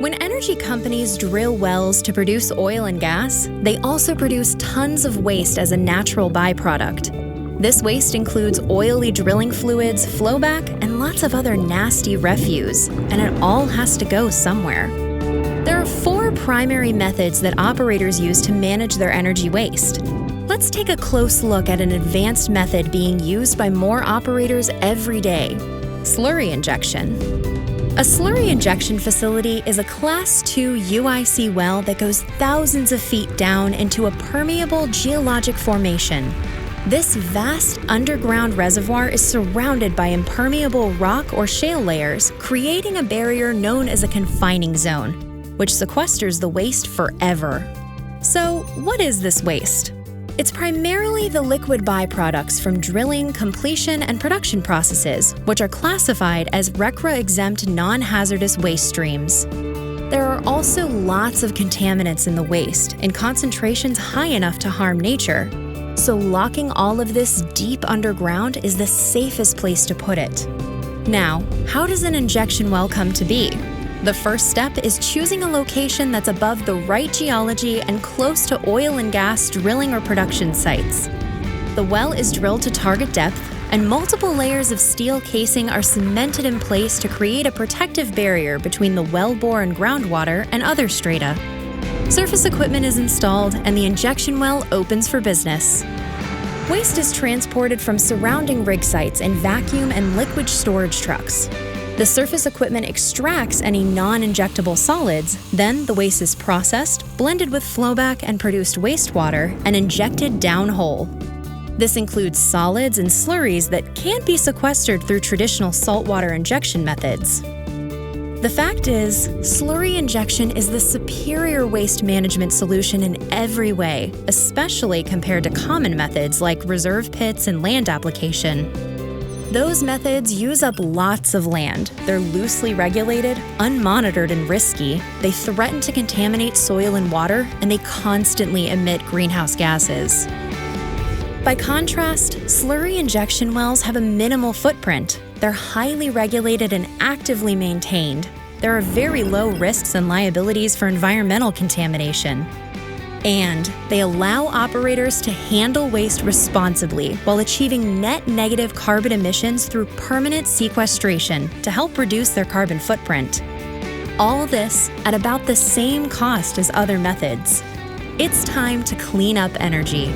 When energy companies drill wells to produce oil and gas, they also produce tons of waste as a natural byproduct. This waste includes oily drilling fluids, flowback, and lots of other nasty refuse, and it all has to go somewhere. There are 4 primary methods that operators use to manage their energy waste. Let's take a close look at an advanced method being used by more operators every day: slurry injection. A slurry injection facility is a Class 2 UIC well that goes thousands of feet down into a permeable geologic formation. This vast underground reservoir is surrounded by impermeable rock or shale layers, creating a barrier known as a confining zone, which sequesters the waste forever. So, what is this waste? It's primarily the liquid byproducts from drilling, completion, and production processes, which are classified as RCRA-exempt non-hazardous waste streams. There are also lots of contaminants in the waste, in concentrations high enough to harm nature. So locking all of this deep underground is the safest place to put it. Now, how does an injection well come to be? The first step is choosing a location that's above the right geology and close to oil and gas drilling or production sites. The well is drilled to target depth, and multiple layers of steel casing are cemented in place to create a protective barrier between the wellbore and groundwater and other strata. Surface equipment is installed, and the injection well opens for business. Waste is transported from surrounding rig sites in vacuum and liquid storage trucks. The surface equipment extracts any non-injectable solids, then the waste is processed, blended with flowback and produced wastewater, and injected downhole. This includes solids and slurries that can't be sequestered through traditional saltwater injection methods. The fact is, slurry injection is the superior waste management solution in every way, especially compared to common methods like reserve pits and land application. Those methods use up lots of land. They're loosely regulated, unmonitored, and risky. They threaten to contaminate soil and water, and they constantly emit greenhouse gases. By contrast, slurry injection wells have a minimal footprint. They're highly regulated and actively maintained. There are very low risks and liabilities for environmental contamination. And they allow operators to handle waste responsibly while achieving net negative carbon emissions through permanent sequestration to help reduce their carbon footprint. All this at about the same cost as other methods. It's time to clean up energy.